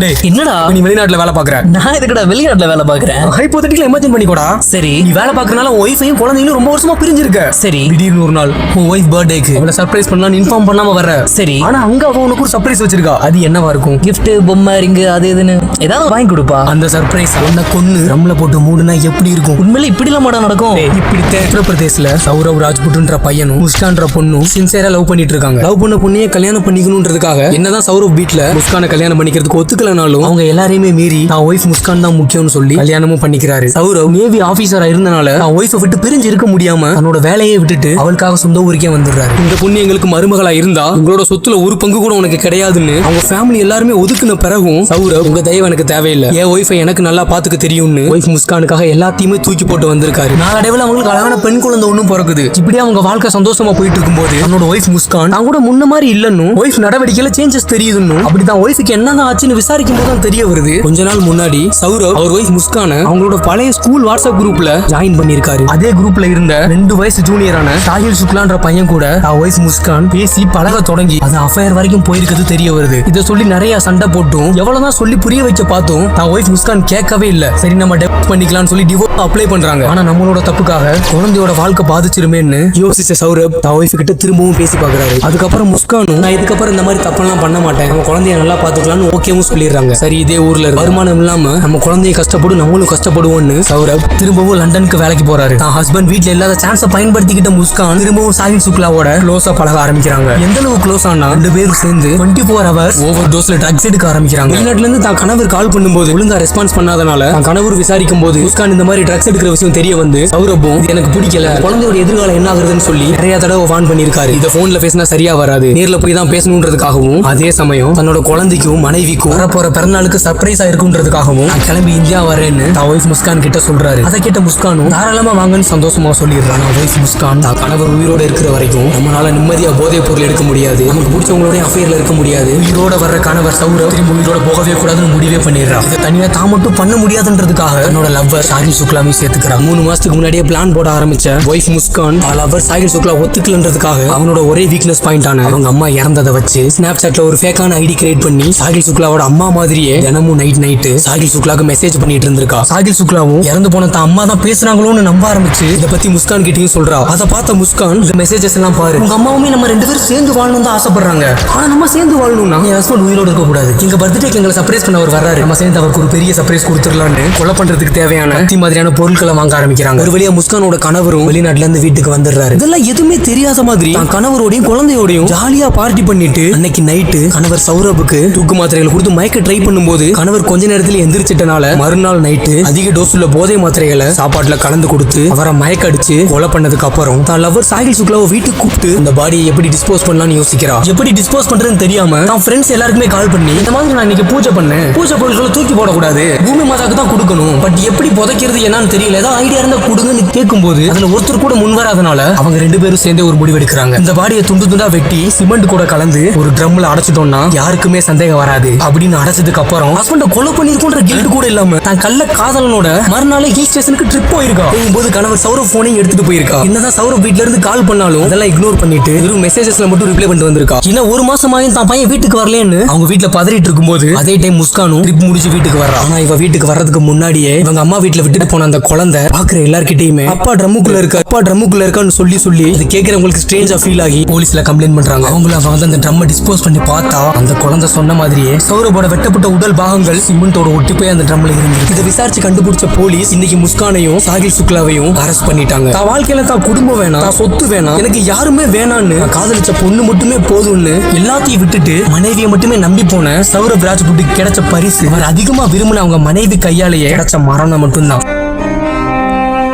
டேய் என்னடா நீ வெளிநாட்டுல வேலை பாக்குற? நான் இதுக்கடா வெளிநாட்டுல வேலை பாக்குறேன். ஹைப்போதெட்டிக்கலா இமேஜின் பண்ணிக்கோடா. சரி நீ வேலை பாக்குறனால ஒய்ஃபையும் குழந்தைகளும் ரொம்ப வருஷமா பிரிஞ்சிருக்க. சரி திடீர்னு ஒரு நாள் உன் ஒய்ஃப் பர்த்டேக்கு அவளை சர்ப்ரைஸ் பண்ணலாம்னு இன்ஃபார்ம் பண்ணாம வர. சரி ஆனா அங்க அவ உனக்கு ஒரு சர்ப்ரைஸ் வச்சிருக்கா. அது என்னவா இருக்கும்? கிஃப்ட் பொம்மை ரிங்கு அது இதுன்னு ஏதாவது வாங்கி கொடுப்பா. அந்த சர்ப்ரைஸ் அவனை கொன்னு ரம்ல போட்டு மூடுனா எப்படி இருக்கும்? உண்மையில இப்படிலாம் மாடா நடக்கும். இப்படித்தான் உத்தரப்பிரதேசல சௌரவ் ராஜ்புட்ன்ற பையனும் முஸ்கான்ற பொண்ணும் சின்சியரா லவ் பண்ணிட்டு இருக்காங்க. லவ் பண்ண பொண்ணையே கல்யாணம் பண்ணிக்கணும்ன்றதுக்காக என்னதான் சௌரவ் வீட்ல முஸ்கான கல்யாணம் பண்ணிக்கிறதுக்கு ஒத்துக்கலனாலும் அவங்க எல்லாரையுமே மீறி நான் ஒய்ஃப் முஸ்கான் தான் முக்கியம்னு சொல்லி கல்யாணமும் பண்ணிக்கிறாரு. சௌரவ் நேவி ஆபீசரா இருந்தனால நான் ஒய்ஃபை விட்டு பிரிஞ்சு இருக்க முடியாம தன்னோட வேலையை விட்டுட்டு அவளுக்காக சொந்த ஊருக்கே வந்துடுறாரு. இந்த பொண்ணு எங்களுக்கு மருமகளா இருந்தா உங்களோட சொத்துல ஒரு பங்கு கூட உனக்கு கிடையாதுன்னு அவங்க ஃபேமிலி எல்லாருமே ஒதுக்குன பிறகும் சௌரவ் உங்க தயவு எனக்கு தேவையில்லை, என் ஒய்ஃபை எனக்கு நல்லா பாத்துக்க தெரியும்னு ஒய்ஃப் முஸ்கானுக்காக எல்லாத்தையுமே தூக்கி போட்டு வந்திருக்காரு. நாளடைவில் அவங்களுக்கு அழகான பெண் குழந்தை ஒன்னும் பிறகுது. இப்படியே அவங்க வாழ்க்கை சந்தோஷமா போயிட்டு இருக்கும்போது தன்னோட ஒய்ஃப் முஸ்கான் தான் கூட முன்ன மாதிரி இல்லன்னு ஒய்ஃப் நடவடிக்கையில சேஞ்சஸ் தெரியுதுன்னு அப்படிதான் ஒய்ஃபுக்கு என்னதான் ஆச்சுன்னு விசாரிக்கும் போது தெரிய வருது. கொஞ்ச நாள் முன்னாடி சௌரவ் அவர் ஒய்ஃப் முஸ்கான அவங்களோட பழைய ஸ்கூல் வாட்ஸ்அப் குரூப்ல ஜாயின் பண்ணிருக்காரு. அதே குரூப்ல இருந்த 2 வயசு ஜூனியரான சாஹில் சுக்லான்ற பையன் கூட ஒய்ஃப் முஸ்கான் பேசி பழக தொடங்கி அது அஃபேர் வரைக்கும் போயிருக்கிறது தெரிய வருது. இதை சொல்லி நிறைய சண்டை போட்டும் எவ்வளவுதான் சொல்லி புரிய வைக்க பார்த்தோம் தான் ஒய்ஃப் முஸ்கான் கேட்கவே இல்ல. சரி நம்ம டிவோர்ஸ் பண்ணிக்கலாம்னு சொல்லி டிவோர்ஸ் அப்ளை பண்றாங்க. ஆனா நம்மளோட தப்புக்காக குழந்தையோட வாழ்க்கை பாதிச்சிருமேன்னு யோசிச்ச சௌரப் தான் ஒய்ஃப் கிட்ட திரும்பவும் பேசி பாக்குறாரு. அதுக்கப்புறம் முஸ்கானும் நான் இதுக்கப்புறம் இந்த மாதிரி தப்பெல்லாம் பண்ண மாட்டேன், நம்ம குழந்தைய நல்லா பாத்துக்கலாம்னு ஓகேவும் சொல்லிடுறாங்க. சரி இதே ஊர்ல வருமானம் இல்லாம நம்ம குழந்தைய கஷ்டப்படும் நம்மளும் கஷ்டப்படுவோம்னு சௌரப் திரும்பவும் லண்டனுக்கு வேலைக்கு போறாரு. தான் ஹஸ்பண்ட் வீட்ல இல்லாத சான்ஸை பயன்படுத்திக்கிட்ட முஸ்கான் திரும்பவும் சாஹில் சுக்லாவோட க்ளோஸா பழக ஆரம்பிக்கிறாங்க. எந்த அளவு க்ளோஸ் ஆனா 2 பேரும் சேர்ந்து 24 ஹவர்ஸ் ஓவர் டோஸ்ல ட்ரக்ஸ் எடுக்க ஆரம்பிக்கிறாங்க. வெளிநாட்டுல இருந்து தான் கணவர் கால் பண்ணும்போது ஒழுங்கா ரெஸ்பான்ஸ் பண்ணாதனால தான் கணவர் விசாரிக்கும் போது முஸ்கான் இந்த மாதிரி ட்ரக்ஸ் எடுக்கிற விஷயம் தெரிய வந்து சௌரப்பும் இது எனக்கு பிடிக்கல, குழந்தையோட எதிர்காலம் என்ன ஆகுதுன்னு சொல்லி நிறைய தடவை வான் பண்ணிருக்காரு. இத போன்ல பேசினா சரியா வராது, நேர்ல போய் தான் பேசணும்ன்றதுக்காகவும் அதே சமயம் தன்னோட குழந்தைக்கும் மனைவிக்கும் வரப்போற பிறநாளுக்கு சர்ப்ரைஸா இருக்குன்றதுக்காகவும் நான் கிளம்பி இந்தியா வரேன்னு தான் ஒய்ஃப் முஸ்கான் கிட்ட சொல்றாரு. அதை கேட்ட முஸ்கானும் தாராளமா வாங்கன்னு சந்தோஷமா சொல்லிடுறான். ஒய்ஃப் முஸ்கான் தான் கணவர் உயிரோட இருக்கிற வரைக்கும் நம்மளால நிம்மதியா போதை பொருள் எடுக்க முடியாது, நமக்கு பிடிச்சவங்களோட அஃபேர்ல இருக்க முடியாது, உயிரோட வர்ற கணவர் சௌரவ் திரும்ப உயிரோட போகவே கூடாதுன்னு முடிவே பண்ணிடுறான். இதை தனியா தான் மட்டும் பண்ண முடியாதுன்றதுக்காக தன்னோட லவ்வர் சாஹில் சுக்லாவை சேர்த்துக்கிறான். 3 மாசத்துக்கு முன்னாடியே பிளான் போட ஆரம்பிச்ச ஒய்ஃப் முஸ்கான் லவ்வர் சாஹில் சுக்லா ஒத்துக்கலன்றதுக்காக அவனோட ஒரே வீக்னஸ் பாயிண்ட் ஆன அவங்க அம்மா இறந்ததை வச்சு ஸ்னாப்சாட்ல ஒரு ஃபேக்கான ஐடி கிரியேட் பண்ணி சாஹில் சுக்லாவோட அம்மா மாதிரியே தினமும் நைட்டு சாஹில் சுக்லாக்கு மெசேஜ் பண்ணிட்டு இருந்திருக்கா. சாஹில் சுக்லாவும் இறந்து போன தான் அம்மா தான் பேசுறாங்களோன்னு நம்ப ஆரம்பிச்சு இதை பத்தி முஸ்கான் கிட்டயும் சொல்றா. அதை பார்த்த முஸ்கான் இந்த மெசேஜஸ் எல்லாம் பாரு, உங்க அம்மாவுமே நம்ம 2 பேரும் சேர்ந்து வாழணும் தான் ஆசைப்படுறாங்க, ஆனா நம்ம சேர்ந்து வாழணும்னா என் ஹஸ்பண்ட் உயிரோட இருக்க கூடாது, எங்க பர்த்டேக்கு எங்களை சர்ப்ரைஸ் பண்ண அவர் வர்றாரு, நம்ம சேர்ந்து அவருக்கு ஒரு பெரிய சர்ப்ரைஸ் கொடுத்துடலான்னு கொலை பண்றதுக்கு தேவையான மாதிரியான பொருட்களை வாங்க ஆரம்பிக்கிறாங்க. ஒரு வழியா முஸ்கானோட கணவரும் வெளிநாட்டுல இருந்து வீட்டுக்கு வந்துடுறாரு. இதெல்லாம் எதுவுமே தெரியாத மாதிரி தான் கணவரோடையும் குழந்தையோடையும் ஜாலியா பார்ட்டி பண்ணிட்டு அன்னைக்கு நைட்டு கணவர் சௌரபுக்கு தூக்கு மாத்திரைகள் கொடுத்து மயக்க ட்ரை பண்ணும்போது கணவர் கொஞ்ச நேரத்துல எந்திரிச்சிட்டனால மறுநாள் நைட்டு அதிக டோஸ் உள்ள போதை மாத்திரைகளை சாப்பாட்டுல கலந்து கொடுத்து அவரை மயக்க அடிச்சு கொலை பண்ணதுக்கு அப்புறம் தான் லவ்வர் சாஹில் சுக்லாவை வீட்டுக்கு கூப்பிட்டு அந்த பாடியை எப்படி டிஸ்போஸ் பண்ணலாம்னு யோசிக்கிறா. எப்படி டிஸ்போஸ் பண்றதுன்னு தெரியாம தான் ஃப்ரெண்ட்ஸ் எல்லாருக்குமே கால் பண்ணி இந்த மாதிரி நான் இன்னைக்கு பூஜை பண்ணேன், பூஜை பொருட்களை தூக்கி போடக்கூடாது, பூமி மாதாக்கு தான் கொடுக்கணும், பட் எப்படி புதைக்கிறது என்னன்னு தெரியல, ஏதாவது ஐடியா இருந்தா கொடுங்கன்னு கேட்கும்போது அதுல ஒருத்தர் கூட முன் வராதனால அவங்க 2 பேரும் சேர்ந்து ஒரு முடிவு எடுக்கிறாங்க. இந்த பாடியை துண்டு துண்டா வெட்டி சிமெண்ட் கூட கலந்து ஒரு ட்ரம்ல அடைச்சிட்டோம்னா யாருக்குமே சந்தேகம் வராது அப்படின்னு அடைச்சதுக்கு அப்புறம் ஹஸ்பண்ட கொலை பண்ணிருக்கோன்ற கில்ட் கூட இல்லாம தான் கள்ள காதலனோட மறுநாளே ஹில் ஸ்டேஷனுக்கு ட்ரிப் போயிருக்கா. போகும்போது கணவர் சௌரவ் போனையும் எடுத்துட்டு போயிருக்கா. என்னதான் சௌரவ் வீட்ல இருந்து கால் பண்ணாலும் அதெல்லாம் இக்னோர் பண்ணிட்டு வெறும் மெசேஜஸ்ல மட்டும் ரிப்ளை பண்ணிட்டு வந்திருக்கா. இன்னும் 1 மாசமாயும் தான் பையன் வீட்டுக்கு வரலன்னு அவங்க வீட்டுல பதறிட்டு இருக்கும்போது அதே டைம் முஸ்கானும் ட்ரிப் முடிச்சு வீட்டுக்கு வர்றா. ஆனா இவ வீட்டுக்கு வர்றதுக்கு முன்னாடியே இவங்க அம்மா வீட்டுல விட்டுட்டு போன அந்த குழந்தை பாக்குற எல்லார்கிட்டயுமே அப்பா ட்ரம்முக்குள்ள இருக்கான்னு சொல்லி இது கேட்கறவங்களுக்கு ஸ்ட்ரேஞ்சா ஃபீல் ஆகி போலீஸ்ல கம்ப்ளைண்ட் பண்றாங்க. அவங்கள வந்து அந்த ட்ரம்மை டிஸ்போஸ் பண்ணி பார்த்தா அந்த குழந்தை சொன்ன மாதிரியே சௌரவோட வெட்டப்பட்ட உடல் பாகங்கள் சிமெண்டோட ஒட்டி போய் அந்த ட்ரம்ல இருந்து இதை விசாரிச்சு கண்டுபிடிச்ச போலீஸ் இன்னைக்கு முஸ்கானையும் சாஹில் சுக்லாவையும் அரெஸ்ட் பண்ணிட்டாங்க. தான் வாழ்க்கையில தான் குடும்பம் வேணாம், தான் சொத்து வேணாம், எனக்கு யாருமே வேணான்னு காதலிச்ச பொண்ணு மட்டுமே போதும்னு எல்லாத்தையும் விட்டுட்டு மனைவியை மட்டுமே நம்பி போன சௌரவ் ராஜ்புட்டுக்கு கிடைச்ச பரிசு அவர் அதிகமா விரும்பின அவங்க மனைவி கையாலேயே கிடைச்ச மரணம் மட்டும்தான்.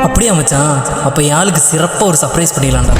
அப்படியே மச்சான், அப்ப யாருக்கு சிறப்பா ஒரு சர்ப்ரைஸ் பண்ணிடலாம்டா.